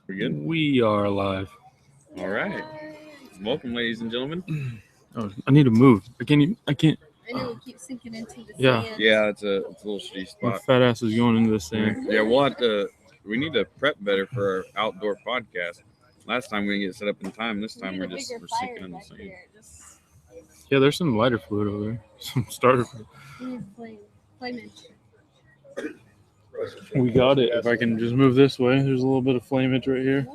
We good? We are live. All right. Welcome, ladies and gentlemen. Oh, I need to move. I can't. I know we keep sinking into the Yeah. sand. Yeah, it's a little shitty My spot. fat ass is going into the sand. Yeah, we'll have to. We need to prep better for our outdoor podcast. Last time we didn't get set up in time. This time we're sinking in the sand. Yeah, there's some lighter fluid over there. Some starter fluid. We need flame We got it. If I can just move this way, there's a little bit of flameage right here.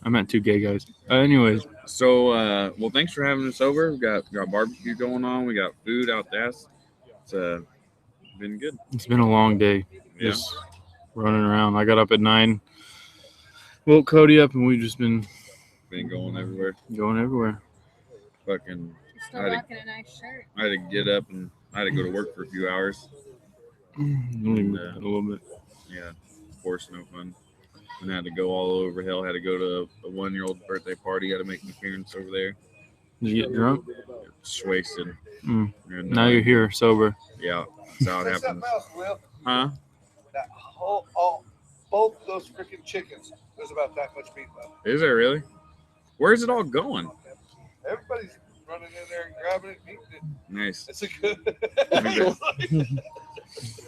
I meant two gay guys. Anyways. So, well, thanks for having us over. We got barbecue going on. We got food out there. It's been good. It's been a long day. Yeah. Just running around. I got up at 9. Woke Cody up, and we've just been going everywhere. Fucking. Still rocking a nice shirt. I had to get up and I had to go to work for a few hours. A little bit. Yeah, of course, no fun. And I had to go all over hell. Had to go to a 1-year-old birthday party. Had to make an appearance over there. Did you get drunk? Just wasted. And, now you're here, sober. Yeah, that's how it happens. Huh? That whole, both those freaking chickens, there's about that much meat left. Is there really? Where's it all going? Everybody's running in there and grabbing it, eating it. Nice. It's a good.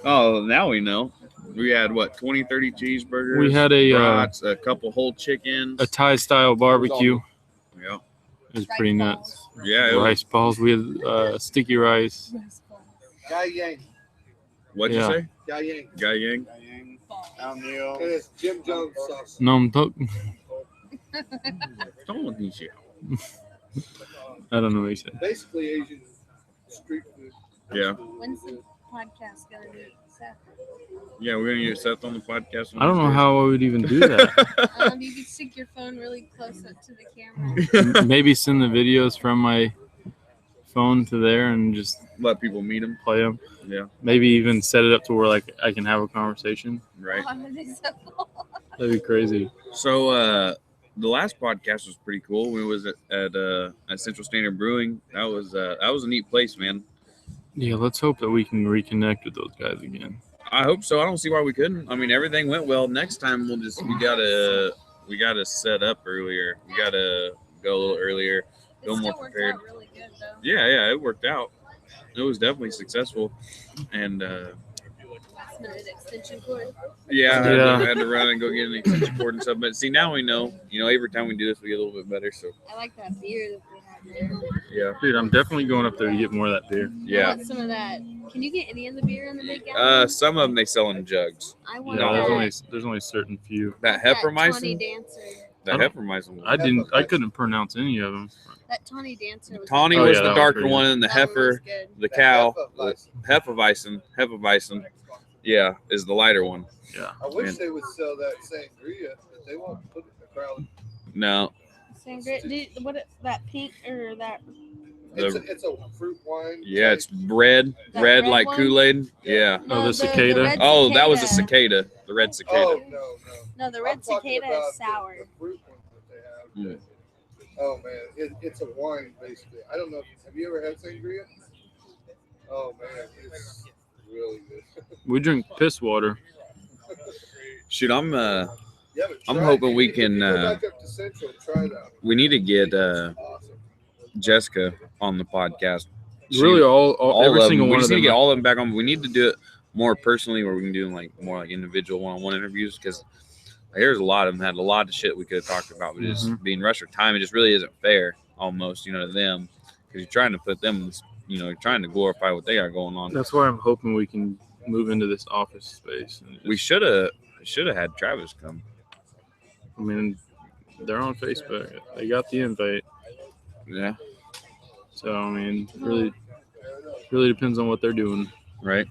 Oh, now we know. We had 20, 30 cheeseburgers. We had a couple whole chickens. a Thai style barbecue. Yeah. It was pretty nuts. Yeah. Rice balls. We had sticky rice. Guy Yang. What'd you say? Guy Yang. Guy Yang. And it's Jim Jones sauce. Nom tuk. Don't need you. I don't know what he said. Basically Asian street food. Yeah. When's the podcast going to be, Seth? Yeah, we're gonna get Seth on the podcast. I don't know how I would even do that. You could stick your phone really close up to the camera. Maybe send the videos from my phone to there and just let people meet him. Play them. Yeah. Maybe even set it up to where I can have a conversation. Right. That'd be crazy. So the last podcast was pretty cool. We was at Central Standard Brewing. That was a neat place, man. Yeah, let's hope that we can reconnect with those guys again. I hope so. I don't see why we couldn't. I mean, everything went well. Next time we gotta set up earlier. We gotta go a little earlier, go more prepared. Really good, though. Yeah, it worked out. It was definitely successful, and last-minute extension cord. I had to run and go get an extension cord and stuff. But see, now we know. Every time we do this, we get a little bit better. So I like that beer that they have there. Yeah, dude, I'm definitely going up there to get more of that beer. Yeah, I want some of that. Can you get any of the beer in the big gallon? Some of them they sell in jugs. I want there's only certain few. That Hefeweizen. That Hefeweizen. I couldn't pronounce any of them. That Tawny Dancer. Tawny was the darker one, and the heifer, the cow, Hefeweizen. Yeah, is the lighter one. Yeah. I wish they would sell that sangria, but they won't put it in the crowd. No. Sangria. What is that pink or that? It's a fruit wine. Yeah, it's red like one? Kool-Aid. Yeah. No, the cicada. That was a cicada. The red cicada. Oh, no, the red cicada is sour. The fruit one that they have. Oh man, it's a wine basically. I don't know. Have you ever had sangria? Oh man, it's really good. We drink piss water. Shoot, I'm hoping we can. Go back up to Central, try it out. We need to get Jessica on the podcast. Really, all every single one of them. We just need to get all of them back on. We need to do it more personally, where we can do more like individual one-on-one interviews, because there's a lot of them had a lot of shit we could have talked about, but just being rushed for time, it just really isn't fair, almost, to them, because you're trying to put them, you're trying to glorify what they got going on. That's why I'm hoping we can move into this office space. And we should have had Travis come. I mean, they're on Facebook. They got the invite. Yeah. So I mean, really depends on what they're doing. Right.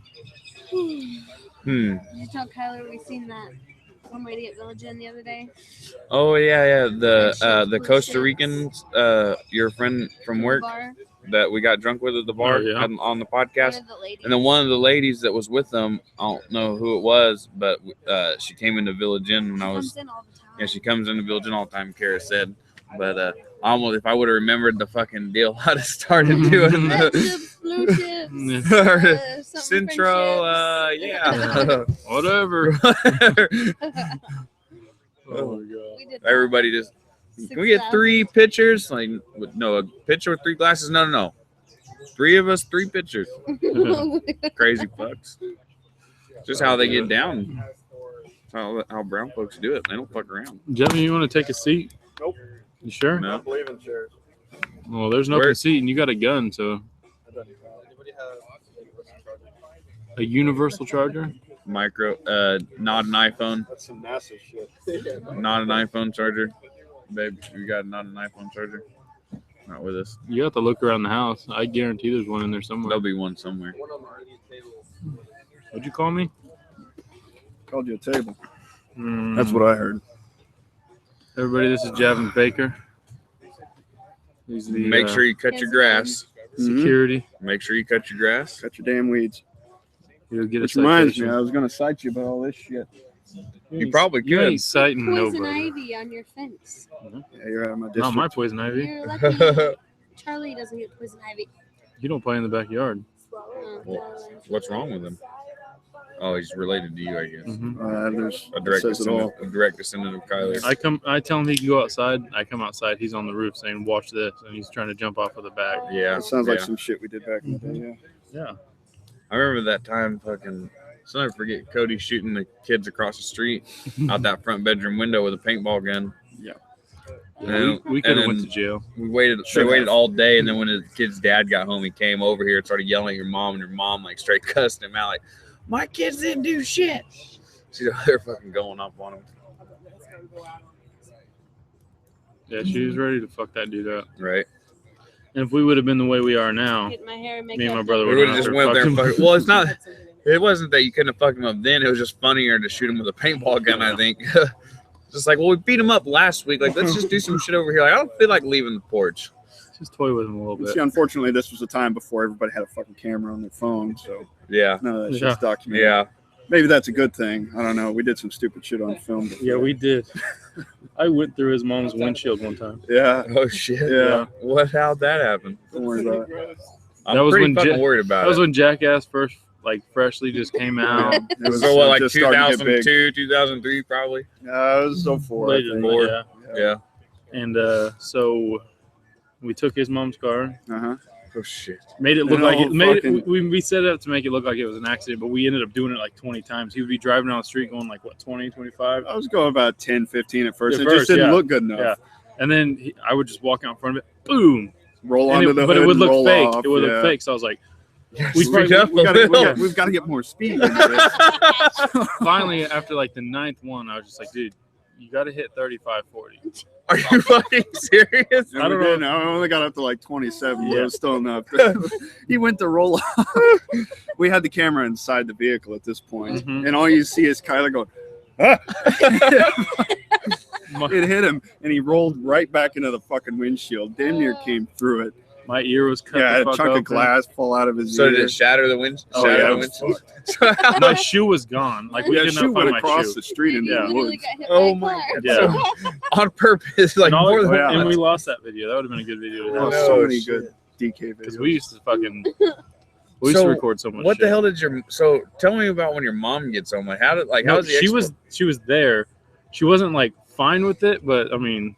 Did you tell Kyler we seen that one lady at Village Inn the other day? Oh yeah. The Costa Ricans, your friend from work that we got drunk with at the bar on the podcast. And then one of the ladies that was with them, I don't know who it was, but she came into Village Inn when I was. Comes in all the time. Yeah, she comes into Village Inn all the time, Kara said. But Almost, if I would have remembered the fucking deal, I'd have started doing Red the chips, blue chips, something Central. friendships. Yeah. Whatever. Oh Oh my god. We did Everybody just. Can we get 3 pitchers? Like, no, a pitcher with 3 glasses? No. 3 of us, 3 pitchers. Crazy fucks. Just how they get down. That's how brown folks do it. They don't fuck around. Jimmy, you want to take a seat? Nope. You sure? No. I don't believe in chairs. Well, there's an Where- open seat, and you got a gun, so Anybody have a universal charger. Micro, not an iPhone. That's some NASA shit. Not an iPhone charger. Babe, you got not an iPhone charger? Not with us. You have to look around the house. I guarantee there's one in there somewhere. There'll be one somewhere. What'd you call me? Called you a table. Mm. That's what I heard. Everybody, this is Javin Baker. He's the Make sure you cut your grass. security. Make sure you cut your grass. Cut your damn weeds. He'll get Which a reminds citation. me, I was going to cite you about all this shit. You probably You could. ain't citing Poison nobody. ivy on your fence. Yeah, you're out of my district. Not my poison ivy. You're lucky Charlie doesn't get poison ivy. You don't play in the backyard. What's wrong with him? Oh, he's related to you, I guess. Mhm. There's A direct says it all. descendant of Kyler. I tell him he can go outside. I come outside. He's on the roof saying, "Watch this," and he's trying to jump off of the back. Yeah. That sounds like yeah. some shit we did back in the day. Yeah. Yeah. I remember that time fucking. I'll never forget Cody shooting the kids across the street out that front bedroom window with a paintball gun. Yeah. We could have and went then to jail. We waited. Sure They waited have. all day, and then when the kid's dad got home, he came over here and started yelling at your mom, and your mom like straight cussed him out, like, "My kids didn't do shit." So they're fucking going up on him, Yeah, she was ready to fuck that dude up. right? And if we would have been the way we are now, Get my hair and make me and my up. brother We would would have have just went there and fucking. Well, it's not. It wasn't that you couldn't have fucked him up then. It was just funnier to shoot him with a paintball gun. I think. Just like, well, we beat him up last week. Like, let's just do some shit over here. Like, I don't feel like leaving the porch. Just toy with him a little bit. See, unfortunately, this was a time before everybody had a fucking camera on their phone, so Yeah. none of that Yeah. shit's documented. Yeah. Maybe that's a good thing. I don't know. We did some stupid shit on film. Before. Yeah, we did. I went through his mom's windshield one time. Yeah. Oh shit. Yeah. How'd that happen? Don't worry about it. I'm That was pretty when fucking worried about That was it. when Jackass first, like, freshly just came out. It was So what, like just starting to get big. 2002, 2003, probably. It was so four. I Later think. than that, yeah. Yeah. And so we took his mom's car, Uh-huh. Oh shit. made it look No, like it. Made it, fucking- we set it up to make it look like it was an accident, but we ended up doing it like 20 times. He would be driving down the street going like, what, 20, 25? I was going about 10, 15 at first. At It just first, didn't yeah. look good enough. Yeah. And then I would just walk out in front of it, boom. Roll And onto it, the but hood it would and look roll fake. off. It would yeah. look fake. So I was like, We Speed up a little. We've got to get more speed. into this. finally, after like the 9th one, I was just like, dude, you got to hit 35, 40. Are you fucking serious? And I don't we know. did. I only got up to like 27, but Yeah. it was still enough. He went to roll off. We had the camera inside the vehicle at this point, Mhm. and all you see is Kyler going, ah! My, It hit him, and he rolled right back into the fucking windshield. Damn near came through it. my ear was cut Yeah, the a fuck chunk open. of glass fall out of his So ear. did it shatter the wind? Oh, shatter yeah, the it windshield? was My shoe was gone. Like, we Yeah, did shoe not find went my across shoe. the street into Yeah. the Literally woods. got hit Oh by a my car. Yeah. On purpose, like And, all- more than yeah. and once. we lost that video. That would have been a good video to Oh, have. so no many shit. good DK Because videos. we used to fucking, we used to So, record so much What shit. the hell did your so tell me about when your mom gets home? Like how did like No, how's the she was there. She wasn't like fine with it, but I mean,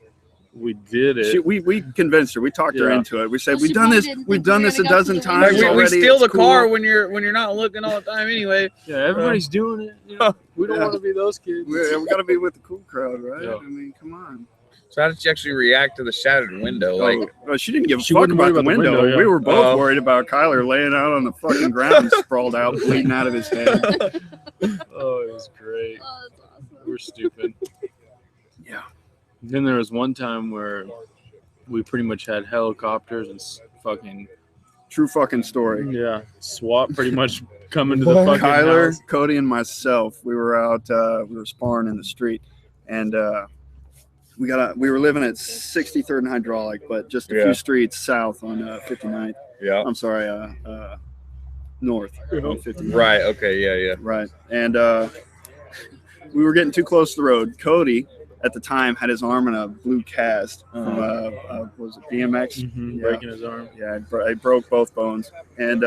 we did it. We convinced her. We talked her Yeah. into it. We said Well, we've she done probably this. didn't We've think done we were this a gonna go dozen to the times like, we already. steal the It's cool. car when you're not looking all the time anyway. Yeah, everybody's doing it. You know? We don't Yeah. want to be those kids. We got to be with the cool crowd, right? Yeah. I mean, come on. So how did she actually react to the shattered window? Like Well, she didn't give a She fuck wouldn't worry about the about the window. window, yeah. We were both Oh. worried about Kyler laying out on the fucking ground, sprawled out, bleeding out of his head. Oh, it was great. Oh, that's awesome. We're stupid. Yeah. Then there was one time where we pretty much had helicopters and fucking True fucking story. SWAT pretty much coming to the fucking Kyler, house. Cody, and myself, we were out. We were sparring in the street, and we were living at 63rd and Hydraulic, but just a Yeah. few streets south on 59th. yeah. I'm sorry, north on 59th. Right. Okay. Yeah. Yeah. Right. And we were getting too close to the road. Cody at the time had his arm in a blue cast from was it BMX? Breaking his arm. Yeah, I broke both bones, and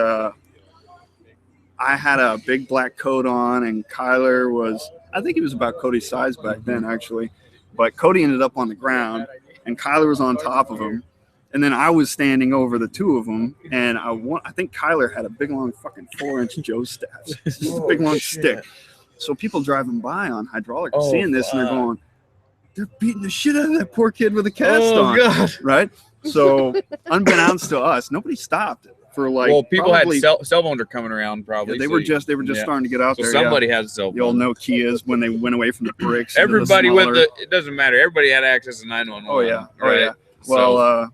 I had a big black coat on, and Kyler was, I think he was about Cody's size back then, actually. But Cody ended up on the ground, and Kyler was on top of him. And then I was standing over the two of them, and I think Kyler had a big, long fucking 4-inch Joe staff. Just a big, long stick. So people driving by on hydraulic are seeing this, and they're going, they're beating the shit out of that poor kid with a cast on. God. Right? So unbeknownst to us, nobody stopped for like. Well, people probably, had cell phones are coming around probably. Yeah, they were just starting to get out there. Somebody has a cell phone. The old Nokias when they went away from the bricks. Everybody it doesn't matter. Everybody had access to 911. Oh yeah. Right? Oh yeah. Well,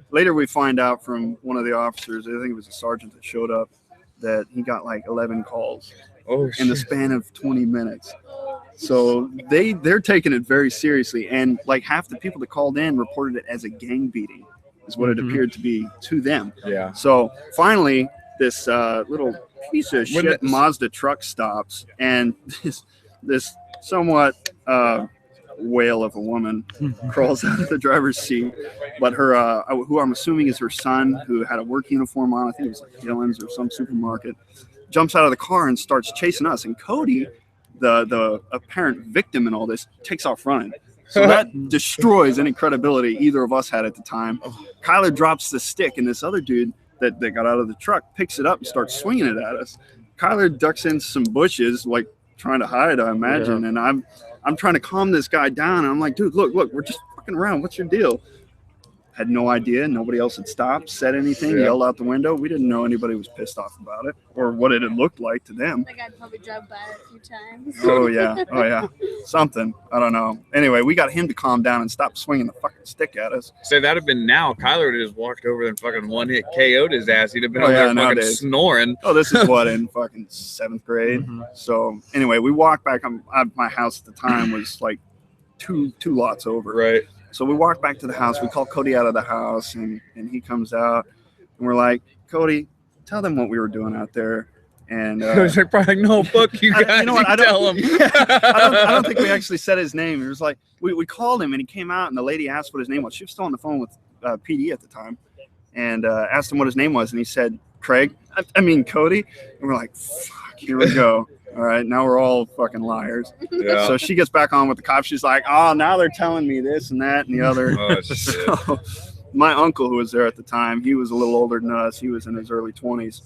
later we find out from one of the officers, I think it was a sergeant that showed up, that he got like 11 calls in the span of 20 minutes. So they're taking it very seriously, and like half the people that called in reported it as a gang beating, is what it appeared to be to them. Yeah. So finally, this little piece of shit Mazda truck stops, and this somewhat whale of a woman crawls out of the driver's seat, but her who I'm assuming is her son, who had a work uniform on, I think it was like Dillon's or some supermarket, jumps out of the car and starts chasing us, and Cody, the apparent victim in all this, takes off running. So that destroys any credibility either of us had at the time. Kyler drops the stick, and this other dude that got out of the truck picks it up and starts swinging it at us. Kyler ducks in some bushes, like trying to hide, I imagine, and I'm trying to calm this guy down, and I'm like, dude, look, we're just fucking around. What's your deal? Had no idea. Nobody else had stopped, said anything, yelled out the window. We didn't know anybody was pissed off about it or what it had looked like to them. That guy probably drove by a few times. Oh, yeah. Something. I don't know. Anyway, we got him to calm down and stop swinging the fucking stick at us. So that'd have been now. Kyler would have just walked over and fucking one-hit KO'd his ass. He'd have been over there fucking snoring. Oh, this is what, in fucking 7th grade? So anyway, we walked back. My house at the time was like two lots over. Right. So we walk back to the house. We call Cody out of the house, and he comes out, and we're like, Cody, tell them what we were doing out there. And they're probably like, no, fuck you guys. You know what? I tell him. I don't think we actually said his name. It was like we called him, and he came out, and the lady asked what his name was. She was still on the phone with PD at the time, and asked him what his name was, and he said Craig. I mean Cody. And we're like, fuck, here we go. All right, now we're all fucking liars. Yeah. So she gets back on with the cops. She's like, oh, now they're telling me this and that and the other. Oh, shit. So my uncle, who was there at the time, he was a little older than us. He was in his early 20s.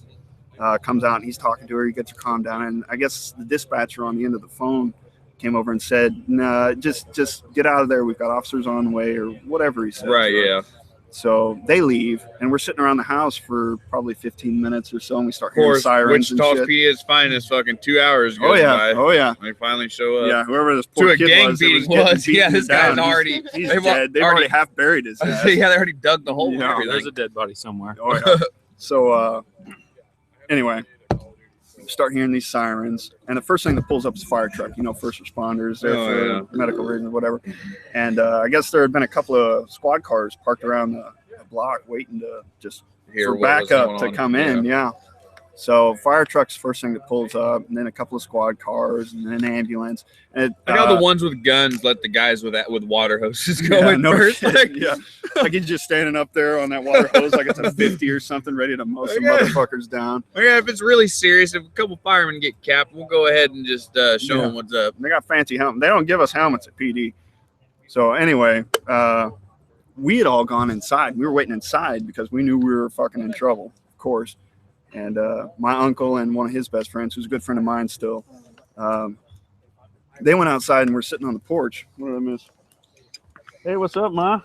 Comes out and he's talking to her. He gets her calmed down. And I guess the dispatcher on the end of the phone came over and said, nah, just get out of there. We've got officers on the way, or whatever he said. Right, yeah. So they leave, and we're sitting around the house for probably 15 minutes or so, and we start hearing sirens and shit. Wichita's PA's finest fucking 2 hours goes by. Oh, yeah. They finally show up. Yeah, whoever this poor kid gang beating was. Yeah, this guy's already... He's dead. They've already half buried his ass. Yeah, they already dug the hole. Yeah, there's a dead body somewhere. Oh, yeah. So, anyway, start hearing these sirens, and the first thing that pulls up is a fire truck. You know, first responders there for medical reasons, whatever. And I guess there had been a couple of squad cars parked around the block waiting to just for backup to come in. Yeah. So fire truck's first thing that pulls up, and then a couple of squad cars, and then an ambulance. And I know the ones with guns let the guys with water hoses go in first. Like he's just standing up there on that water hose like it's a 50 or something, ready to mow some motherfuckers down. Yeah, if it's really serious, if a couple firemen get capped, we'll go ahead and just show them what's up. They got fancy helmets. They don't give us helmets at PD. So anyway, we had all gone inside. We were waiting inside because we knew we were fucking in trouble, of course. And my uncle and one of his best friends, who's a good friend of mine still, they went outside and we're sitting on the porch. What did I miss? Hey, what's up, Ma?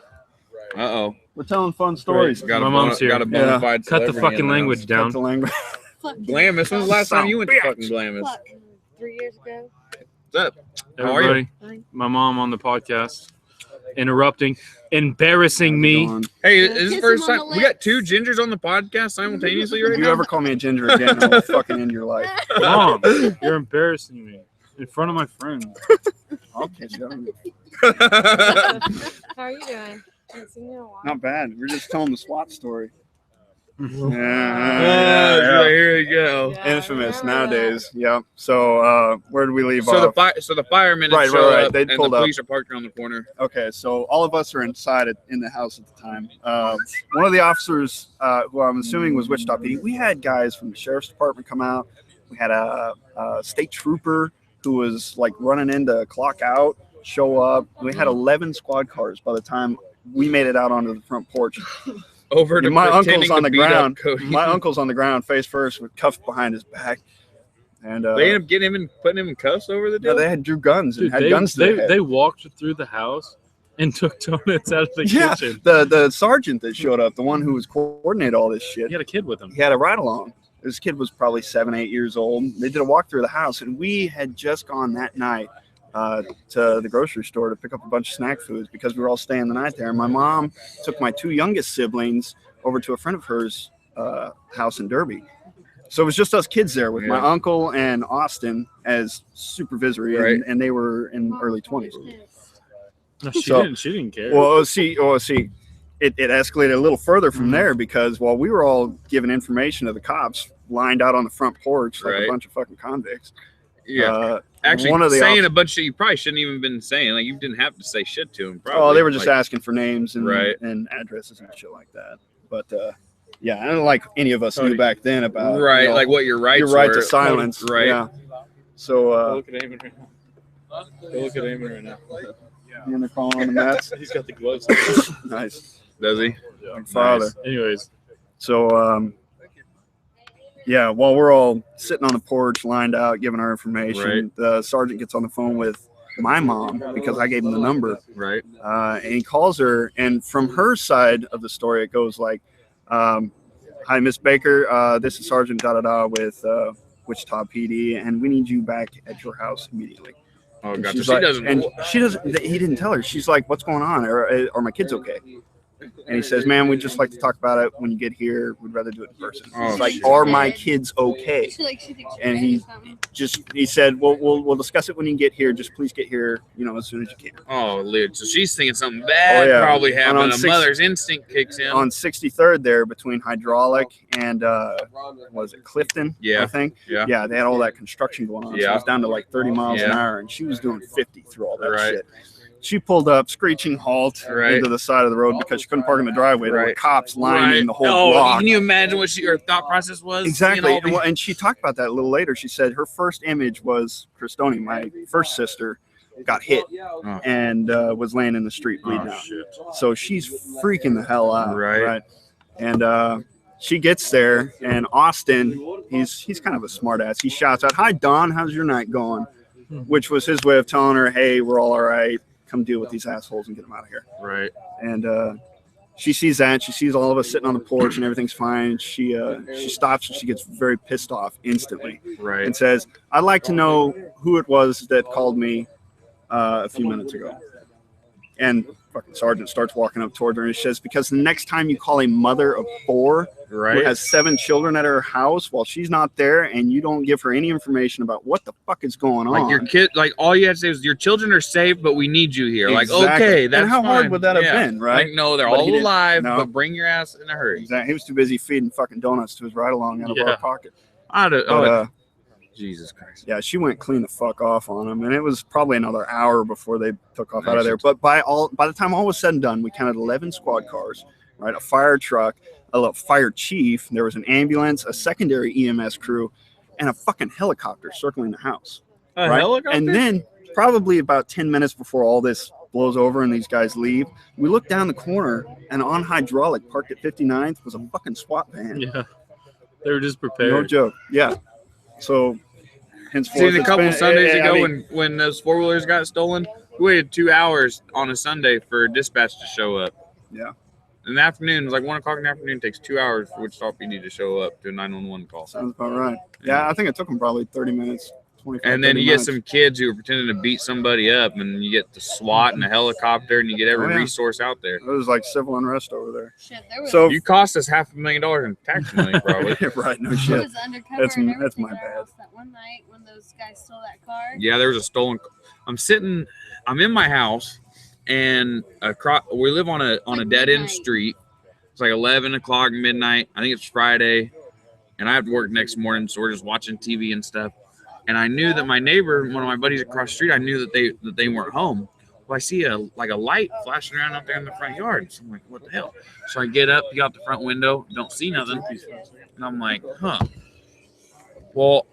Uh-oh. We're telling fun stories. My mom's here. Got a bona fide Cut the fucking language down. Cut the language. Glamis, when's the last time you went to fucking Glamis? 3 years ago. What's up? How Everybody, are you? my mom on the podcast. Interrupting, embarrassing me. Hey, is this first time? We got two gingers on the podcast simultaneously right If you now? ever call me a ginger again, I'll fucking end your life. Mom, you're embarrassing me in front of my friends. I'll catch you. How are you doing? Haven't seen you in a while. Not bad. We're just telling the SWAT story. Yeah. Here we go. Yeah, Infamous remember nowadays. Yep. So where did we leave So off? the firemen Right, show right. up, They and the pulled up. police are parked around the corner. Okay, so all of us are inside in the house at the time. One of the officers, who I'm assuming was Wichita PD, we had guys from the sheriff's department come out. We had a state trooper who was like running in to clock out, show up. We had 11 squad cars by the time we made it out onto the front porch. Over to My pretending uncle's on to the beat up ground. Cody. My uncle's on the ground, face first, with cuffs behind his back. And They ended up getting him and putting him in cuffs over the yeah, deal. they had drew guns and Dude, had guns to their head. they walked through the house and took donuts out of the Yeah, kitchen. the sergeant that showed up, the one who was coordinating all this shit, He had a kid with him. he had a ride along. This kid was probably 7, 8 years old. They did a walk through the house, and we had just gone that night to the grocery store to pick up a bunch of snack foods because we were all staying the night there. And my mom took my 2 youngest siblings over to a friend of hers' house in Derby. So it was just us kids there with my uncle and Austin as supervisory, Right. and they were in early 20s. No, she So- didn't. She didn't care. Well, see, it escalated a little further from there because while we were all giving information to the cops lined out on the front porch like Right. a bunch of fucking convicts. Yeah. Actually, one of the saying a bunch of shit you probably shouldn't even been saying. Like, you didn't have to say shit to him. Probably. Oh, they were just like, asking for names and Right. and addresses and shit like that. But yeah, I don't like any of us Cody. knew back then about right, you know, like what your rights your right were. to silence. Right. Yeah. So Go look at Eamon right now. Go look at Eamon right now. and they're calling on the Mets. He's got the gloves. Nice. Does he? Like father. Nice. Anyways, So yeah, while we're all sitting on the porch lined out giving our information, Right. the sergeant gets on the phone with my mom because I gave him the number. Right. And he calls her, and from her side of the story, it goes like, "Hi, Miss Baker. This is Sergeant Da Da Da with Wichita PD, and we need you back at your house immediately." Oh, And gotcha. she's She like- doesn't. And she doesn't. He didn't tell her. She's like, "What's going on? Are my kids okay?" And he says, "Man, we'd just like to talk about it when you get here. We'd rather do it in person." Oh, It's like, shit. "Are my kids okay?" She thinks you're And dead he- or something. He said, "Well, we'll discuss it when you get here. Just please get here, as soon as you can." Oh, dude. So she's thinking something bad Oh, yeah. probably And happened. on A six- mother's instinct kicks in. On 63rd there between Hydraulic and was it Clifton? Yeah. I think. Yeah. Yeah, they had all that construction going on. So Yeah. it was down to like 30 miles an Yeah. hour, and she was doing 50 through all that Right. shit. She pulled up, screeching halt Right. into the side of the road because she couldn't park in the driveway. There were Right. cops lining the whole Oh, block. can you imagine what her thought process was? Exactly. Seeing all And, and she talked about that a little later. She said her first image was Christoni, my first sister, got hit and was laying in the street bleeding Oh, out. shit. So she's freaking the hell out. Right. And she gets there, and Austin, he's kind of a smart ass. He shouts out, "Hi, Dawn, how's your night going?" Which was his way of telling her, "Hey, we're all right. Come deal with these assholes and get them out of here." Right. And she sees that. She sees all of us sitting on the porch, and everything's fine. She stops, and she gets very pissed off instantly Right. and says, "I'd like to know who it was that called me a few minutes ago." And fucking sergeant starts walking up toward her, and he says, "Because the next time you call a mother of 4 who Right. has 7 children at her house while she's not there, and you don't give her any information about what the fuck is going on." Like your kid, like all you had to say was your children are safe, but we need you here. Like, Exactly. okay, And that's how hard fine. would that have Yeah. been, right? Like, no, they're But he all didn't- alive, no. but bring your ass in a hurry. Exactly. He was too busy feeding fucking donuts to his ride along out of Yeah. our pocket. I'd, But, Jesus Christ. yeah, she went clean the fuck off on him, and it was probably another hour before they took off out of Nice. there. But by the time all was said and done, we counted 11 squad cars, right? A fire truck, a fire chief. There was an ambulance, a secondary EMS crew, and a fucking helicopter circling the house. A right? helicopter? And then probably about 10 minutes before all this blows over and these guys leave, we look down the corner, and on Hydraulic, parked at 59th, was a fucking SWAT van. yeah, they were just No prepared. joke. Yeah. So, henceforth, Seen a it's couple been- Sundays I ago mean, when those 4-wheelers got stolen, we waited 2 hours on a Sunday for dispatch to show up. Yeah. In the afternoon, it was like 1 o'clock in the afternoon. It takes 2 hours for Wichita PD to show up to a 911 call. sounds about right. Yeah, I think it took them probably 30 minutes, 25 And then 30 you get minutes. some kids who are pretending to beat somebody up, and you get the SWAT and a helicopter, and you get every Oh, yeah. resource out there. It was like civil unrest over there. Shit, there was, So, You cost us $500,000 in tax money, probably. right, no there shit. was undercover That's- and that's everything my at our bad. house that one night when those guys stole that car. Yeah, there was a stolen. I'm in my house, and we live on a Like dead end midnight. street. It's like 11 o'clock midnight. I think it's Friday, and I have to work next morning, so we're just watching TV and stuff. And I knew that my neighbor, one of my buddies across the street, I knew that they weren't home. Well, I see a light flashing around out there in the front yard. So I'm like, what the hell? So I get up, peek out the front window, don't see nothing, and I'm like, huh. Well,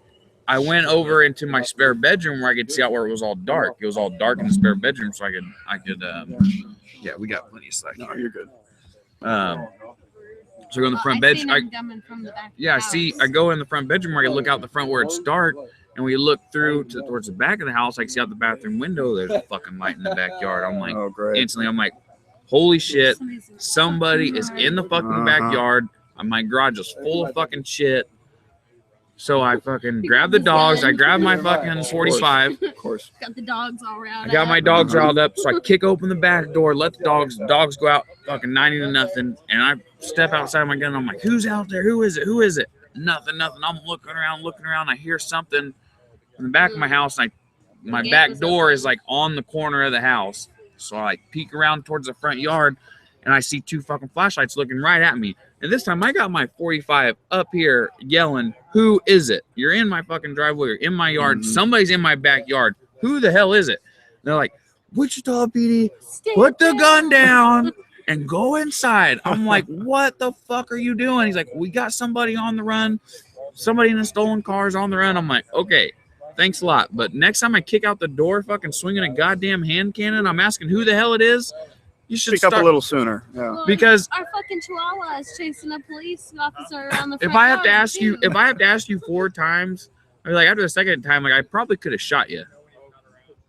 I went over into my spare bedroom where I could see out where it was all dark. It was all dark in the spare bedroom, so I could. Yeah, we got plenty of slack. No, you're good. So I go in the front bedroom. I go in the front bedroom where I can look out the front where it's dark, and we look through towards the back of the house. I can see out the bathroom window. There's a fucking light in the backyard. I'm like, instantly, I'm like, holy shit! Somebody is in the fucking backyard. My garage is full of fucking shit. So I fucking grabbed the dogs. I grabbed my fucking 45. Of course. Got the dogs all riled I got my dogs riled up. So I kick open the back door, let the dogs go out fucking 90 to nothing. And I step outside my gun. I'm like, who's out there? Who is it? Who is it? Nothing. I'm looking around. I hear something in the back of my house. And my back door is like on the corner of the house. So I like peek around towards the front yard, and I see two fucking flashlights looking right at me. And this time I got my 45 up here yelling, who is it? You're in my fucking driveway. You're in my yard. Somebody's in my backyard. Who the hell is it? And they're like, Wichita PD, put the gun down and go inside. I'm like, what the fuck are you doing? He's like, we got somebody on the run. Somebody in a stolen car is on the run. I'm like, okay, thanks a lot. But next time I kick out the door fucking swinging a goddamn hand cannon, I'm asking who the hell it is. You should speak up a little sooner. Yeah. Well, because our fucking chihuahua is chasing a police officer around the front if I have to yard, ask you, too. if I have to ask you 4 times, I mean, like after the second time, like I probably could have shot you.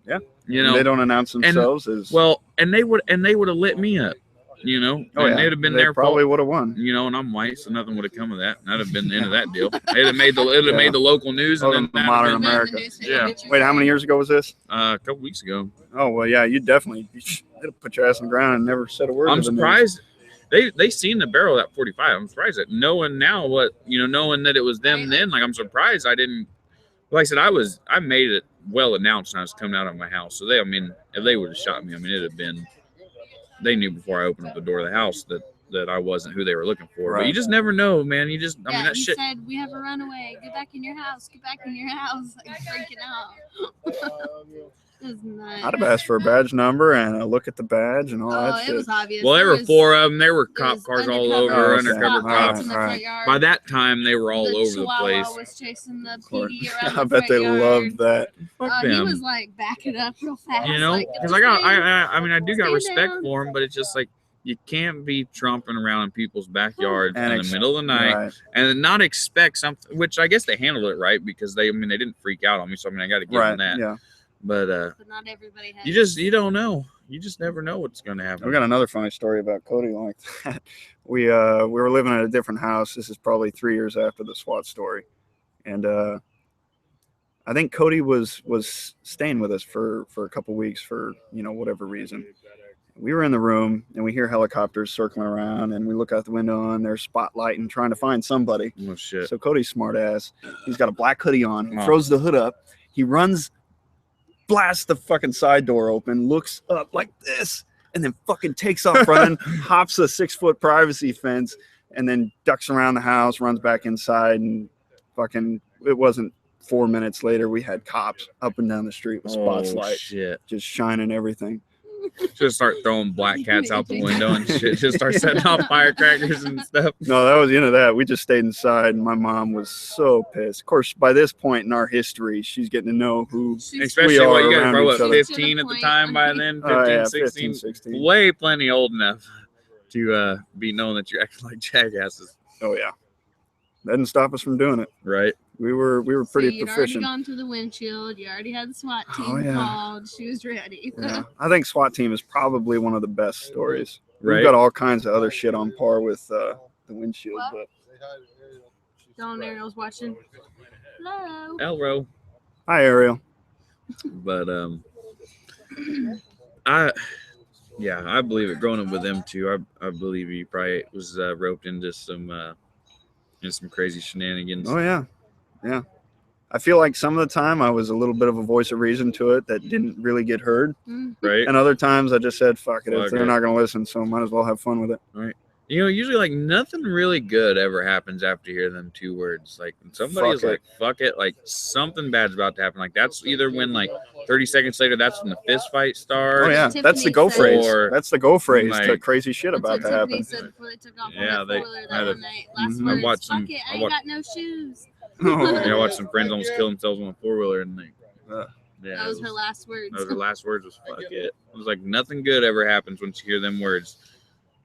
Yeah. You know, they don't announce themselves as well, and they would have lit me up. You know, and they'd have been there. Probably would have won. You know, and I'm white, so nothing would have come of that. That'd have been the end of that deal. It'd have made the local news. And then the modern America. Yeah. Wait, how many years ago was this? A couple weeks ago. Oh well, yeah. You definitely put your ass on the ground and never said a word. I'm surprised they seen the barrel of that 45. I'm surprised that knowing now knowing that it was them then. Like I'm surprised I didn't. Like I said, I made it well announced when I was coming out of my house. So if they would have shot me, it'd have been. They knew before I opened up the door of the house that I wasn't who they were looking for. Right. But you just never know, man. You just, that he shit. said, we have a runaway. Get back in your house. Get back in your house. Like freaking out. It was nice. I'd have asked for a badge number and a look at the badge and all that shit. It was obvious. Well, there were 4 of them. There were cop cars all over, undercover cops. In the front yard. By that time, they were all over the place. Was chasing the PD around I bet they loved that. Fuck them. He was like backing up real fast. You know, because I do got respect for him, but it's just like you can't be tromping around in people's backyards in the middle of the night and not expect something. Which I guess they handled it right because they didn't freak out on me. So I got to give them that. Yeah. But not everybody has. You don't know. You just never know what's going to happen. We got another funny story about Cody like that. We were living at a different house. This is probably 3 years after the SWAT story, and I think Cody was staying with us for a couple weeks for whatever reason. We were in the room and we hear helicopters circling around, and we look out the window and they're spotlighting trying to find somebody. Oh shit! So Cody's smart ass. He's got a black hoodie on. He throws the hood up. He runs. Blasts the fucking side door open, looks up like this, and then fucking takes off running, hops a 6-foot privacy fence, and then ducks around the house, runs back inside, and fucking, it wasn't 4 minutes later, we had cops up and down the street with spotlights, just shining everything. Just start throwing black cats out the window and shit. Just start setting off firecrackers and stuff. No, that was the end of that. We just stayed inside, and my mom was so pissed. Of course, by this point in our history, she's getting to know who especially we are. You guys were probably 15 at the time by then? 15, 16. Way plenty old enough to be known that you're acting like jackasses. Oh, yeah. That didn't stop us from doing it. Right. We were pretty you'd proficient. Already gone through the windshield. You already had the SWAT team called. She was ready. Yeah. I think SWAT team is probably one of the best stories. Right. We've got all kinds of other shit on par with the windshield. But Don Ariel's watching. Hello. Elro. Hi, Ariel. But I believe it. Growing up with them too, I believe he probably was roped into some crazy shenanigans. Oh yeah. Yeah. I feel like some of the time I was a little bit of a voice of reason to it that didn't really get heard. Right. And other times I just said, fuck it. If they're not going to listen, so might as well have fun with it. Right. You know, usually like nothing really good ever happens after you hear them two words. Like when somebody is like, fuck it, like something bad's about to happen. Like that's either when like 30 seconds later, that's when the fist fight starts. Oh yeah, Tiffany that's the go said- phrase. Or, That's the go phrase to like- crazy shit That's about what to Tiffany happen. said before they took off Yeah, on they that four-wheeler had that a- one night. Last Mhm. I words, watched fuck some- it, I I ain't watched- got no shoes. Yeah, I watched some friends almost kill themselves on a 4-wheeler, and like, yeah, That was her last words. those are her last words. Was fuck it. It was like nothing good ever happens once you hear them words.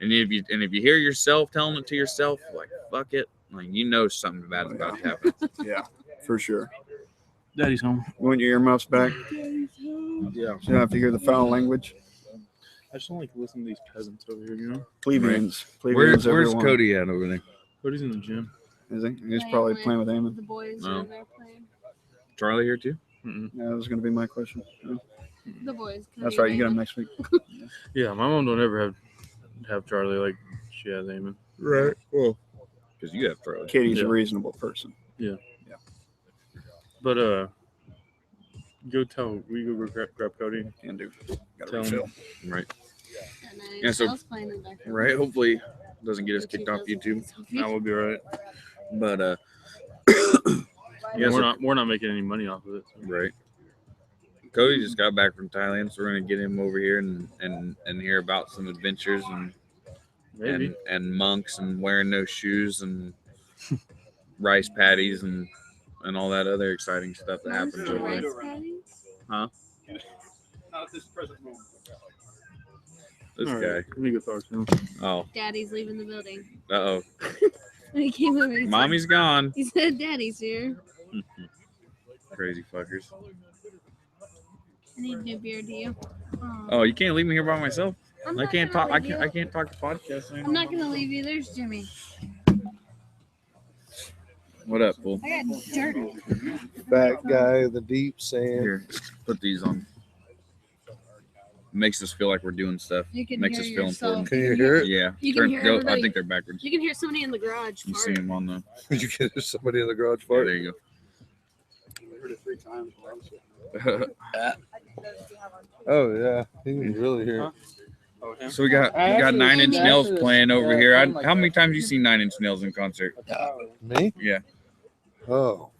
And if you hear yourself telling it to yourself, like fuck it, like you know something bad's about to happen. Yeah, for sure. Daddy's home. You want your earmuffs back? Yeah. So you don't have to hear the foul language. I just don't like listening to these peasants over here, you know? Plebeians. Where's everyone. Cody at over there? Cody's in the gym. Is he? He's probably playing with Eamon. The boys No. are over there playing. Charlie here too? Mm-mm. Yeah, that was going to be my question. Yeah. The boys. That's Cody right. You get and him next week. Yeah, my mom don't ever have Charlie like she has Eamon. Right. Well, because you have Charlie. Katie's Yeah. a reasonable person. But go tell we go grab Cody. Can do. Got to Tell refill. him. Right. And I, Yeah, so- I was playing in the back. Right. Hopefully, doesn't get us kicked off YouTube. That would be all right. But Yeah, Yeah, so- we're not making any money off of it. So. right. Cody just got back from Thailand, so we're gonna get him over here and hear about some adventures Maybe. and monks and wearing no shoes and rice patties and all that other exciting stuff that happens over there. Rice patties? Huh? Not this present moment. This All guy. right, let me go talk to him. Oh. Daddy's leaving the building. Uh He came over. oh. He Mommy's gone. He said, "Daddy's here." Crazy fuckers. I need a new beer. Do you? Oh, you can't leave me here by myself. I'm I not can't gonna talk. leave you. I can't talk to podcasts. I'm not gonna leave you. There's Jimmy. What up, Bull? I got dirt. Fat guy in the deep sand. Here, put these on. Makes us feel like we're doing stuff. You can Makes hear us feel yourself. important. Can you hear it? Yeah. You can hear I everybody. think they're backwards. You can hear somebody in the garage. You fart. see them on the. Did you get somebody in the garage Yeah, fart? there you I heard it 3 times while I was go. sitting Oh yeah, he was really here. So we got 9 Inch Nails playing over here. How many times you seen 9 Inch Nails in concert? Me? Yeah. Oh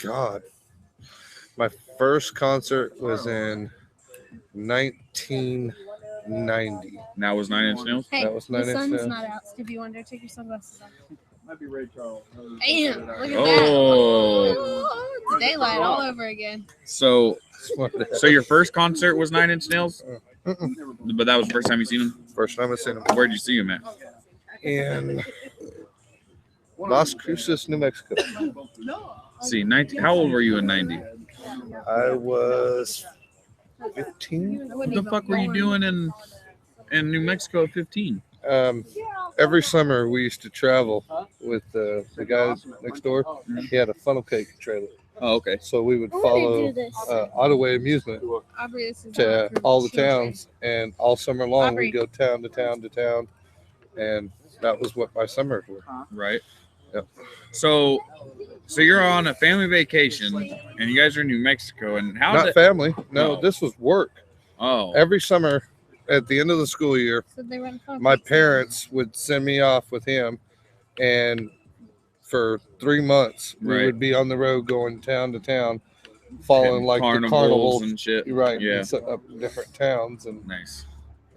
God. My first concert was in 1990. Now was 9 Inch Nails. Hey, That was the 9 Inch sun's Nails. not out. Stevie Wonder, take your sunglasses off. Might be Ray Charles. Damn, look at Oh. that. It's daylight all over again. So your first concert was 9 Inch Nails, but that was the first time you seen them. First time I seen him Where'd you see him at? in Las Cruces, New Mexico. See, 19. How old were you in 90? I was 15. What the fuck were you doing in New Mexico at 15? Every summer we used to travel with the guy next door. He had a funnel cake trailer, Oh, okay. so we would follow Ottaway Amusement Aubrey, this is to not all the approved. towns, and all summer long Aubrey. we'd go town to town to town, and that was what my summers were. Right. Yep. So you're on a family vacation, and you guys are in New Mexico, and how's Not it? family, no, No. this was work. Oh, Every summer at the end of the school year, So they run phone my booths. parents would send me off with him, and for 3 months we Right. would be on the road going town to town, following and like the carnivals carnival, and shit. right? Yeah. and setting up different towns, and Nice.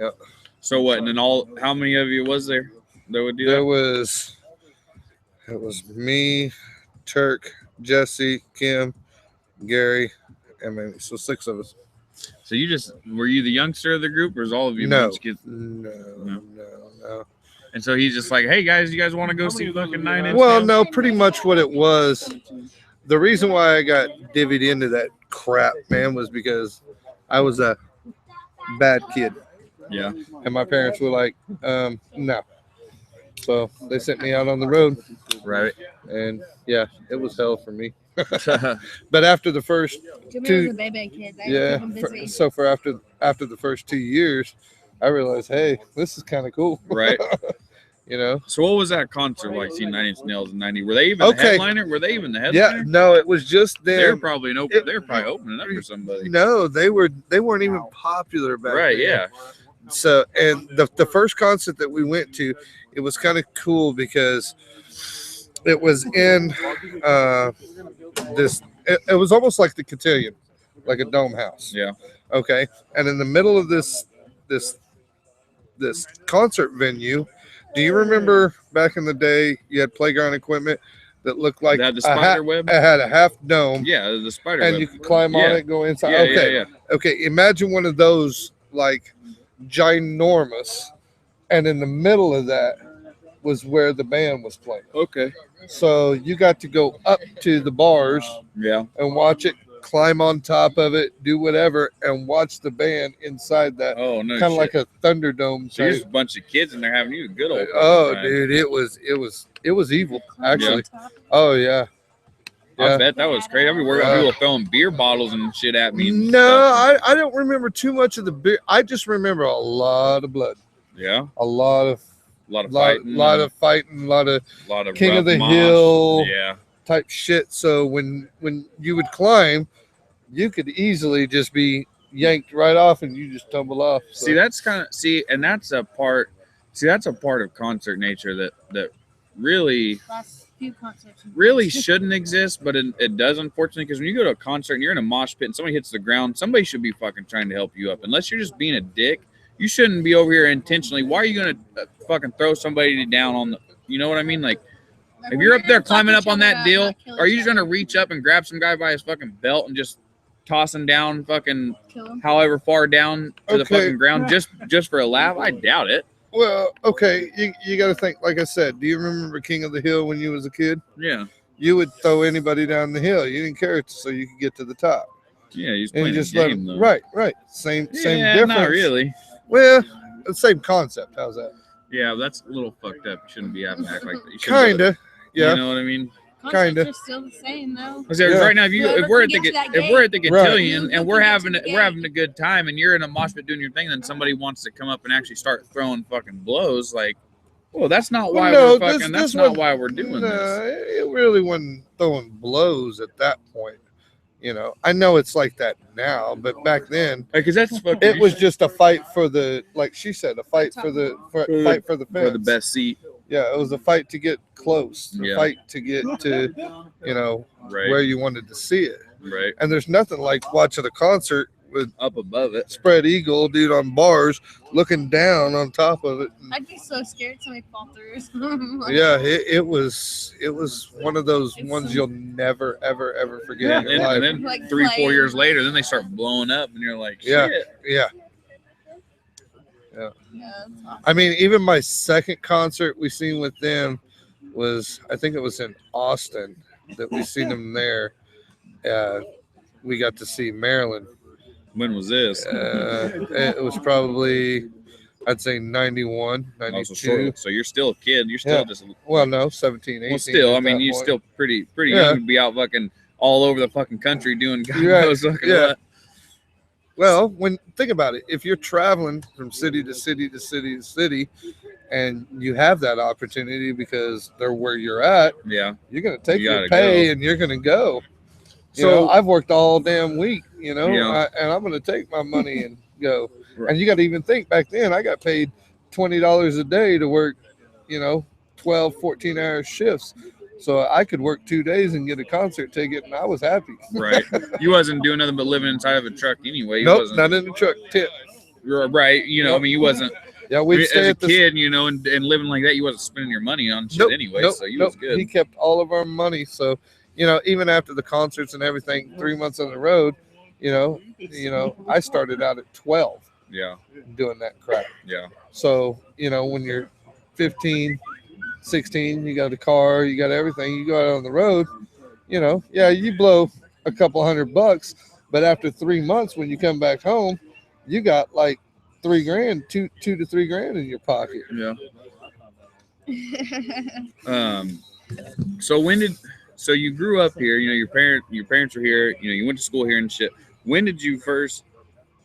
Yep. So what? And then how many of you was there that would do there that? it was me, Turk, Jesse, Kim, Gary, and maybe so 6 of us. So were you the youngster of the group, or was all of you a No. bunch of kids? No. And so he's just like, hey guys, you guys want to go see fucking 9 Inch Well, Nails? no, pretty much what it was. The reason why I got divvied into that crap, man, was because I was a bad kid, Yeah. and my parents were like, no. So they sent me out on the road, Right. and yeah, it was hell for me. But after the first, Jimmy two- was a baby kid. They yeah, keep him busy. so for after the first 2 years, I realized, hey, this is kind of cool, Right. you know. So what was that concert like? Seeing 9 Inch Nails in 90? Were they even the Okay. headliner? Were they even the Yeah, headliner? no, it was just They were them. probably It- they were probably opening up for somebody. No, they weren't even popular back Right, then. yeah. So, and the first concert that we went to, it was kind of cool because it was in this. It was almost like the Cotillion, like a dome house. Yeah. Okay, and in the middle of this this concert venue, do you remember back in the day you had playground equipment that looked like They had the spider web? It had a half dome, Yeah, the spider and web. you could climb on Yeah. it, go inside. Yeah, Okay, yeah. okay. Imagine one of those, like ginormous, and in the middle of that was where the band was playing. Okay. So you got to go up to the bars Yeah. and watch it, climb on top of it, do whatever, and watch the band inside that. Oh no. Kind of like a Thunderdome. So you're just a bunch of kids and they're having you a good old. Oh, time. dude, it was evil, actually. Yeah. Oh yeah. I bet that was crazy. I'd be worried about Yeah. people throwing beer bottles and shit at me. and No, stuff. I don't remember too much of the beer. I just remember a lot of blood, Yeah. a lot of fighting. lot of fighting, a lot of lot of King rough of the mosh. Hill. Yeah. type shit. So when you would climb, you could easily just be yanked right off and you just tumble off. So. See, that's kind of and that's a part. See, that's a part of concert nature that really Last few concerts. really shouldn't exist, but it does, unfortunately, because when you go to a concert and you're in a mosh pit and somebody hits the ground, somebody should be fucking trying to help you up. Unless you're just being a dick, you shouldn't be over here intentionally. Why are you gonna fucking throw somebody down on the? You know what I mean? Like, if you're up there climbing up on that deal, are you just gonna reach up and grab some guy by his fucking belt and just toss him down fucking Kill him? however far down to the Okay. fucking ground just for a laugh? I doubt it. Well, okay, you got to think. Like I said, do you remember King of the Hill when you was a kid? Yeah. You would throw anybody down the hill. You didn't care so you could get to the top. Yeah, he's And playing you a just let game them, though. right. Same Yeah, difference. not really. Well, the same concept. How's that? Yeah, that's a little fucked up. You shouldn't be having to act like that. You shouldn't Kinda. do it. Yeah. You know what I mean? Concerts Kinda. are still the same though. Because Yeah. right now, if Whoever we're at can the get to that if we're at the gate. Right. cotillion and we're Whoever can having get to the we're having gate. a good time and you're in a mosh pit doing your thing, then somebody wants to come up and actually start throwing fucking blows. Like, well, that's not why Well, we're fucking. That's not why we're doing this. It really wasn't throwing blows at that point. You know, I know it's like that now, but back then Because that's fucking. it was just a fight for the, like she said, a fight for the fight for the fence. for the best seat, Yeah, it was a fight to get close, a Yeah. fight to get to, right? where you wanted to see it. Right. And there's nothing like watching a concert with Up above it. spread eagle dude on bars looking down on top of it. And I'd be so scared somebody fall through or something. yeah, it was one of those It's ones so- you'll never ever forget Yeah, in your and life. then Like 3-4 playing. years later, then they start blowing up, and you're like, shit. Yeah. Yeah. Yeah, that's awesome. I mean, even my second concert we seen with them was, I think it was in Austin that we seen them there. We got to see Maryland. When was this? It was probably, I'd say 91, Also 92. short. So you're still a kid. You're still Yeah. just. Well, no, 17, 18. Well, still, I at mean, that you're point. still pretty Yeah. young to be out fucking all over the fucking country doing God You're right. knows fucking Yeah. what. Well, think about it, if you're traveling from city to city to city to city, and you have that opportunity because they're where you're at, Yeah. you're gonna take You your gotta pay go. and you're gonna go. So- I've worked all damn week, Yeah. and I'm gonna take my money and go. Right. And you got to even think back then, I got paid $20 a day to work, 12, 14-hour shifts. So I could work 2 days and get a concert ticket, and I was happy. Right. You wasn't doing nothing but living inside of a truck anyway. You Nope, wasn't, not in the truck. Tip. Right. I mean, you wasn't. Yeah, I we'd mean, stay as a at the kid, and living like that, you wasn't spending your money on shit anyway. So you was good. He kept all of our money. So, even after the concerts and everything, 3 months on the road, I started out at 12 Yeah. doing that crap. Yeah. So, when you're 15, 16, you got a car, you got everything, you go out on the road, you blow a couple $100, but after 3 months, when you come back home, you got like $3,000, two to $3,000 in your pocket. Yeah. So you grew up here, your parents were here, you went to school here and shit. When did you first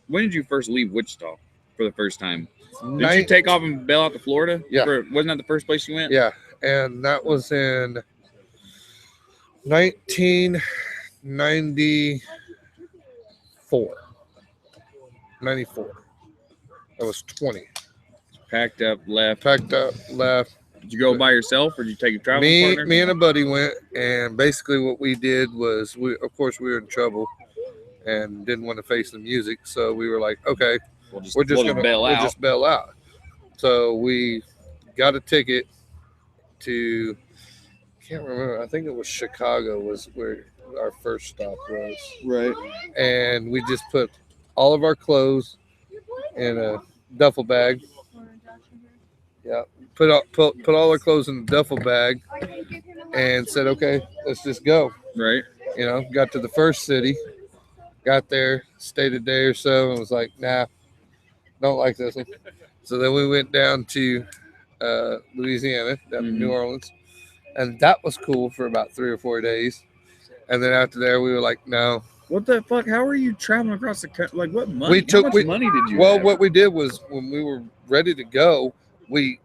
leave Wichita for the first time? Did you take off and bail out to Florida? Yeah. Wasn't that the first place you went? Yeah, and that was in 1994. 94. I was 20. Packed up, left. Packed up, left. Did you go by yourself or did you take a travel partner? Me and a buddy went, and basically what we did was, we were in trouble and didn't want to face the music, so we were like, okay, we'll just bail out. So we got a ticket to, can't remember, I think it was Chicago was where our first stop was. Right. And we just put all of our clothes in a duffel bag. Yeah, put all our clothes in a duffel bag and said, okay, let's just go. Right. You know, got to the first city, got there, stayed a day or so, and was like, nah, don't like this one. So then we went down to Louisiana, down to New Orleans, and that was cool for about 3 or 4 days. And then after there, we were like, no. What the fuck? How are you traveling across the country? Like, what money? How much money did you Well, have? what we did was, when we were ready to go, we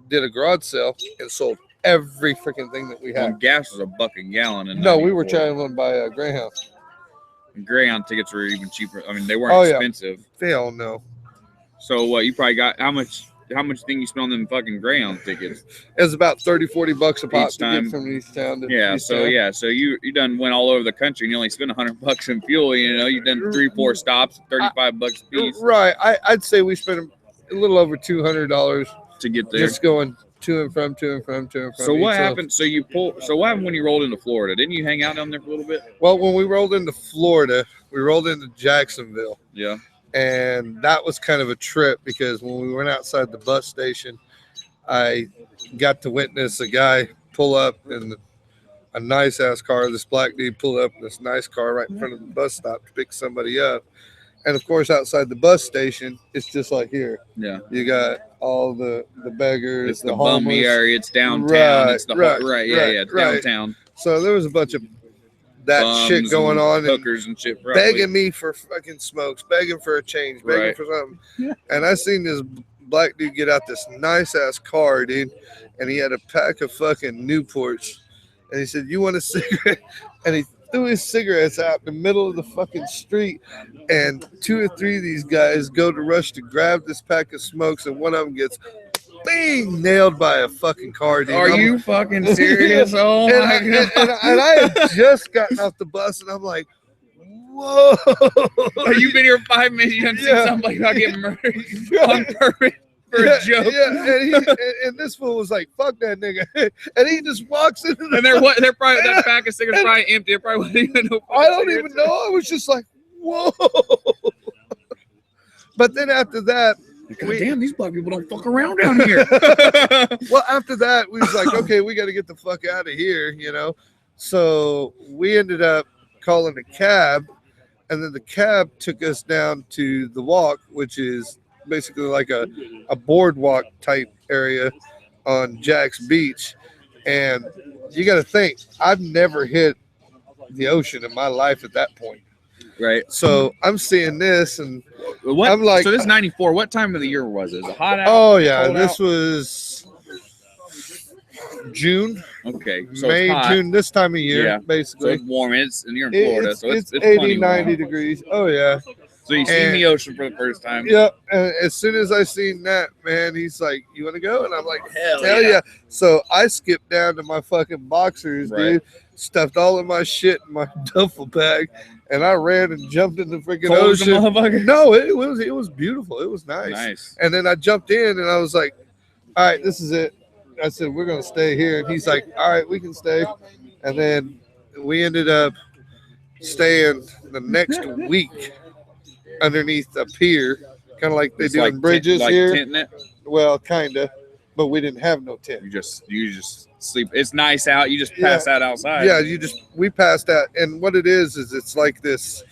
did a garage sale and sold every freaking thing that we had. Gas was $1 a gallon. No, we were traveling by Greyhound. Greyhound tickets were even cheaper. I mean, they weren't expensive. Hell no. So what? You probably got how much? How much do you think you spent on them fucking Greyhound tickets? It was about $30-$40 a pop Each time. to get from East Town to East Town. So you done went all over the country and you only spent $100 in fuel. You know, you've done 3-4 stops, $35 a piece. Right. I'd say we spent a little over $200 to get there. Just going to and from. So what happened? So what happened when you rolled into Florida? Didn't you hang out down there for a little bit? Well, when we rolled into Florida, we rolled into Jacksonville. Yeah. And that was kind of a trip because when we went outside the bus station, I got to witness a guy pull up in a nice ass car. This black dude pulled up in this nice car right in front of the bus stop to pick somebody up. And of course, outside the bus station, it's just like here. Yeah. You got all the beggars, it's the bummy area. It's downtown. It's the downtown. So there was a bunch of that shit going on, hookers and shit, begging me for fucking smokes, begging for a change, begging for something. Yeah. And I seen this black dude get out this nice ass car, dude, and he had a pack of fucking Newports, and he said, "You want a cigarette?" And he threw his cigarettes out in the middle of the fucking street, and 2 or 3 of these guys go to rush to grab this pack of smokes, and one of them gets bing, nailed by a fucking car, dude. Are you fucking serious? Oh my God. And I had just gotten off the bus, and I'm like, whoa. You've been here 5 minutes, you haven't seen somebody about getting murdered on purpose for a joke. Yeah, and this fool was like, fuck that nigga. And he just walks in. And they're probably, that pack of cigarettes probably empty. They probably wouldn't even know. I don't even know. I was just like, whoa. But then after that, damn, these black people don't fuck around down here. Well, after that, we was like, okay, we got to get the fuck out of here, you know. So we ended up calling a cab, and then the cab took us down to the walk, which is basically like a boardwalk type area on Jack's Beach. And you got to think, I've never hit the ocean in my life at that point. Right. So I'm seeing this, and I'm like, so this is 94. What time of the year was it? Is it hot out? Oh yeah, this was June. Okay. So May, June, this time of year, basically. So it's warm. And you're in Florida, so it's 80, 90 degrees. Oh yeah. So you seen the ocean for the first time. Yep. And as soon as I seen that, man, he's like, "You want to go?" And I'm like, "Hell yeah!" So I skipped down to my fucking boxers, dude. Stuffed all of my shit in my duffel bag, and I ran and jumped in the freaking ocean. No, it was beautiful. It was nice. And then I jumped in, and I was like, "All right, this is it." I said, "We're gonna stay here," and he's like, "All right, we can stay." And then we ended up staying the next week underneath a pier, kind of like they do in bridges here. Tenting it? Well, kind of, but we didn't have no tent. You just sleep. It's nice out. You just pass out outside. Yeah, we passed out, and what it is it's like this,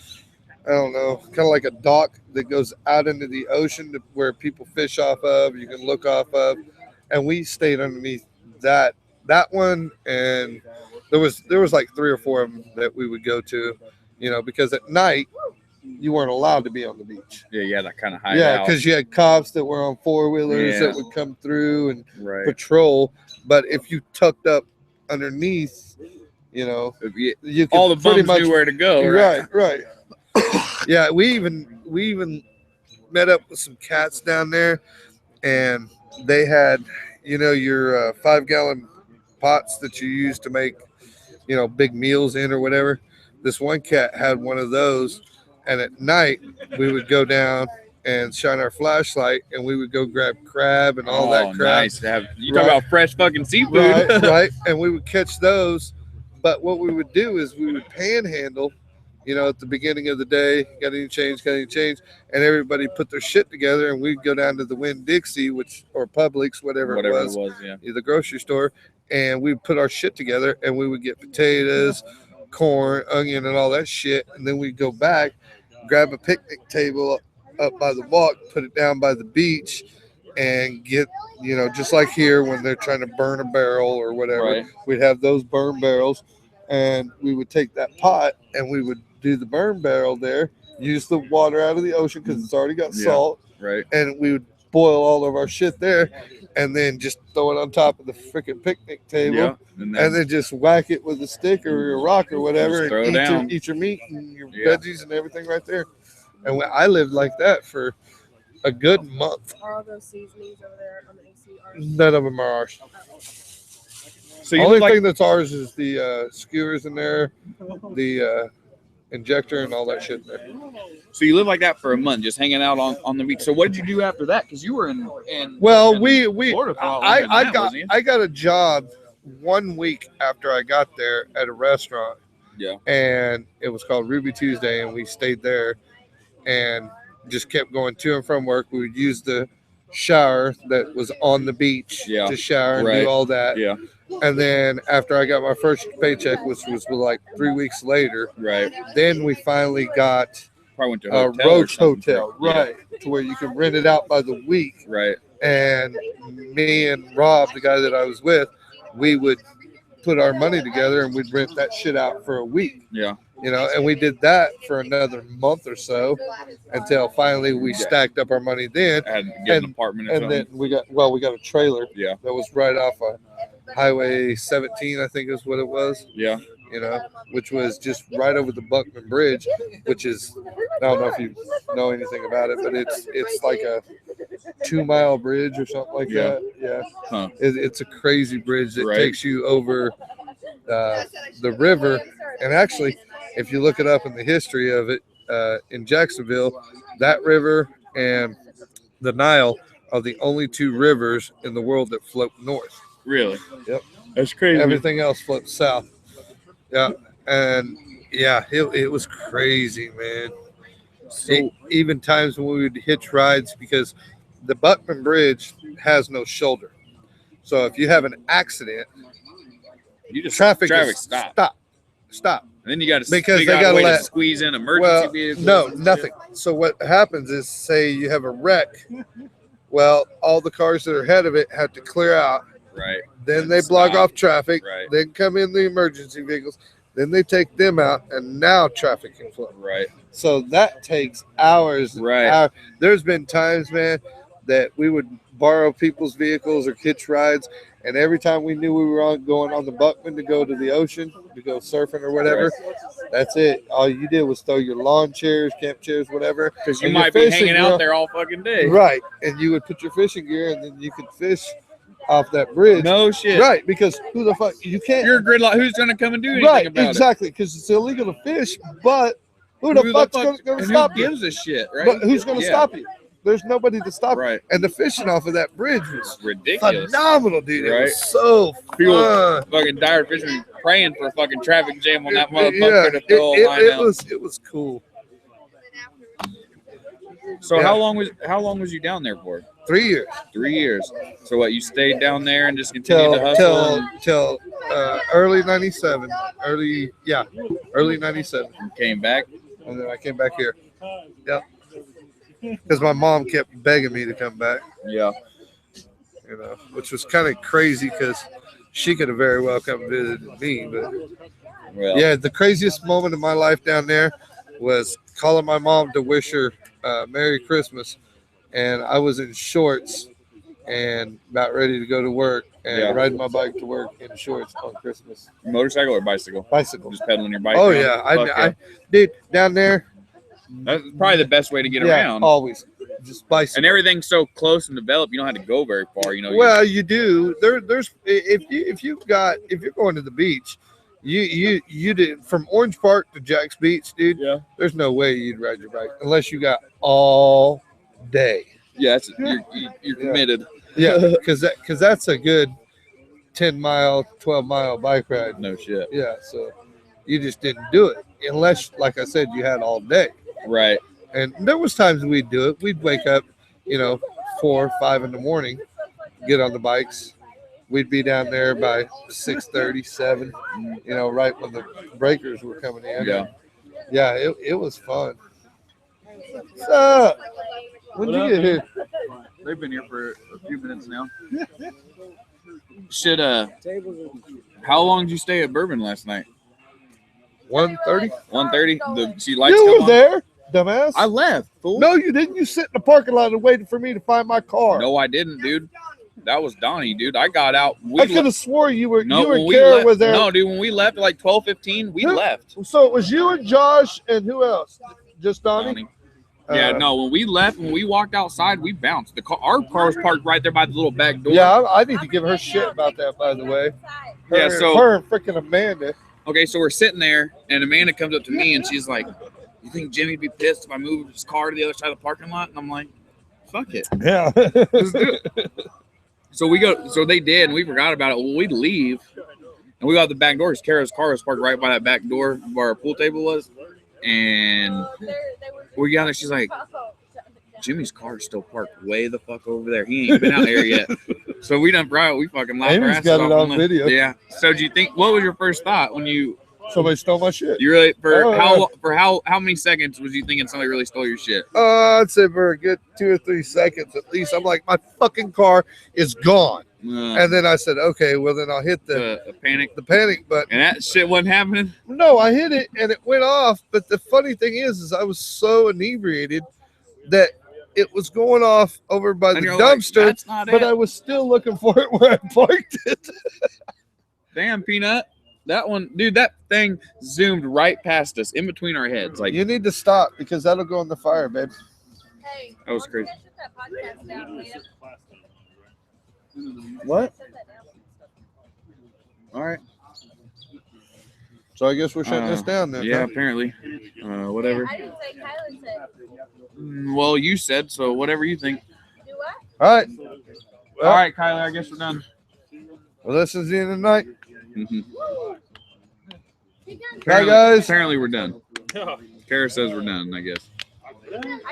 I don't know, kind of like a dock that goes out into the ocean where people fish off of, you can look off of, and we stayed underneath that one, and there was like 3 or 4 of them that we would go to, you know, because at night you weren't allowed to be on the beach. Yeah, that kind of high. Yeah, because you had cops that were on 4-wheelers that would come through and patrol. But if you tucked up underneath, you know, you could all the bums knew where to go. Right. Yeah, we even met up with some cats down there, and they had, your 5-gallon pots that you use to make, big meals in or whatever. This one cat had one of those, and at night we would go down and shine our flashlight, and we would go grab crab and all that crap. Nice to have. You talk about fresh fucking seafood, right? And we would catch those. But what we would do is we would panhandle, at the beginning of the day. Got any change? And everybody put their shit together, and we'd go down to the Winn-Dixie, or Publix, whatever it was, yeah, the grocery store, and we'd put our shit together, and we would get potatoes, corn, onion, and all that shit, and then we'd go back, grab a picnic table up by the walk, put it down by the beach, and get, just like here when they're trying to burn a barrel or whatever, right. We'd have those burn barrels, and we would take that pot and we would do the burn barrel there, use the water out of the ocean because it's already got salt, right, and we would boil all of our shit there, and then just throw it on top of the freaking picnic table, and then just whack it with a stick or a rock or whatever, and eat your meat and your veggies and everything right there. And I lived like that for a good month. All those seasonings over there on the AC are None of them are ours. So the only thing that's ours is the skewers in there, the injector, and all that shit in there. So you lived like that for a month, just hanging out on the beach. So what did you do after that? Because you were in well, in we Florida for a lot I longer than got that, I got a job 1 week after I got there at a restaurant. Yeah. And it was called Ruby Tuesday, and we stayed there and just kept going to and from work. We would use the shower that was on the beach to shower and do all that. Yeah. And then after I got my first paycheck, which was like 3 weeks later, right, then we finally got probably went to a Roach Hotel, right, to where you can rent it out by the week. Right. And me and Rob, the guy that I was with, we would put our money together and we'd rent that shit out for a week. Yeah. And we did that for another month or so until finally we stacked up our money then. And get an apartment or something. Then we got a trailer. Yeah. That was right off of Highway 17, I think is what it was. Yeah. Which was just right over the Buckman Bridge, which is, I don't know if you know anything about it, but it's like a 2-mile bridge or something like that. Yeah. Huh. It's a crazy bridge that takes you over the river. And actually, if you look it up in the history of it, in Jacksonville, that river and the Nile are the only 2 rivers in the world that float north. Really? Yep. That's crazy. Everything else floats south. Yeah. And yeah, it was crazy, man. So, even times when we would hitch rides, because the Buckman Bridge has no shoulder. So if you have an accident, you just traffic stop. And then you got to because they got to squeeze in emergency vehicles. No, nothing. So what happens is, say you have a wreck. Well, all the cars that are ahead of it have to clear out. Right. Then they block off traffic. Right. Then come in the emergency vehicles. Then they take them out, and now traffic can flow. Right. So that takes hours. Right. There's been times, man, that we would borrow people's vehicles or hitch rides, and every time we knew we were going on the Buckman to go to the ocean, to go surfing or whatever, that's it. All you did was throw your lawn chairs, camp chairs, whatever. Because you might be hanging out there all fucking day. Right. And you would put your fishing gear, and then you could fish off that bridge. No shit. Right, because who the fuck, you can't. You're a gridlock. Who's going to come and do anything about it? Exactly, because it's illegal to fish, but who the fuck's going to stop you? Who gives a shit, right? But who's going to stop you? There's nobody to stop. Right. And the fishing off of that bridge was ridiculous. Phenomenal, dude. Right. It was so people fun. Fucking dire fishermen praying for a fucking traffic jam on that motherfucker to throw a line out. It was cool. So how long was you down there for? 3 years. 3 years. So what, you stayed down there and just continued to hustle? Till early 97. Early 97. You came back? And then I came back here. Yep. Because my mom kept begging me to come back. Yeah. Which was kind of crazy because she could have very well come visited me. But yeah, the craziest moment of my life down there was calling my mom to wish her Merry Christmas. And I was in shorts and about ready to go to work and riding my bike to work in shorts on Christmas. Motorcycle or bicycle? Bicycle. Just pedaling your bike? Oh, around? yeah. I dude, down there. That's probably the best way to get around. Always. just bicycle. And everything's so close and developed, you don't have to go very far. You know. Well, you do. There's if you're going to the beach, you did from Orange Park to Jack's Beach, dude. Yeah. There's no way you'd ride your bike unless you got all day. Yeah, you're committed. Yeah, because that's a good 10-mile, 12-mile bike ride. No shit. Yeah, so you just didn't do it unless, like I said, you had all day. Right. And there was times we'd do it. We'd wake up, 4 or 5 in the morning, get on the bikes. We'd be down there by 6:30, 7, right when the breakers were coming in. Yeah. Yeah, it was fun. What's up? When did you get here? They've been here for a few minutes now. How long did you stay at Bourbon last night? 1:30. 1:30. The lights You come were on? there, dumbass. I left, fool. No, you didn't. You sit in the parking lot and waited for me to find my car. No, I didn't, dude. That was Donnie, dude. I got out. I could have swore you were. No, you when and we Kara left, were there. no, dude. When we left at like 12:15, we Who- left. So it was you and Josh and who else? Just Donnie. Donnie. Yeah, no. When we left, when we walked outside, we bounced. Our car was parked right there by the little back door. Yeah, I need to give her shit about that, by the way. Yeah, so- her and freaking Amanda. Okay, so we're sitting there, and Amanda comes up to me, and she's like, "You think Jimmy'd be pissed if I moved his car to the other side of the parking lot?" And I'm like, "Fuck it, Yeah. let's do it." So we go. So they did, and we forgot about it. Well, we'd leave, and we got the back door. Because Kara's car was parked right by that back door where our pool table was, and we got there. She's like, "Jimmy's car is still parked way the fuck over there. He ain't been out there yet." So we done brought. We fucking laughed our Amy's asses got it off on the- video. Yeah. So do you think? What was your first thought when you? Somebody stole my shit. You really Oh, how many seconds was you thinking somebody really stole your shit? I'd say for a good 2 or 3 seconds at least. I'm like, my fucking car is gone. And then I said, okay, well then I'll hit The panic, the panic button. and that shit wasn't happening. No, I hit it and it went off. But the funny thing is I was so inebriated that it was going off over by the And you're like, dumpster, "That's not but it." I was still looking for it where I parked it. Damn, Peanut. That one, dude, that thing zoomed right past us, in between our heads. Like, You need to stop because that'll go in the fire, babe. Hey, that was crazy. shut that podcast down, man. What? Shut that down. All right. So I guess we're shutting this down then. Yeah, huh? apparently. Whatever. I didn't say Kylan said. Well, you said so. Whatever you think. Do what? All right. All right, Kyler. I guess we're done. Well, this is the end of the night. Mhm. Bye, guys. Apparently, we're done. Kara says we're done. I guess.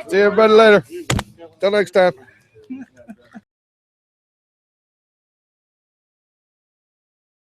See everybody later. Till next time.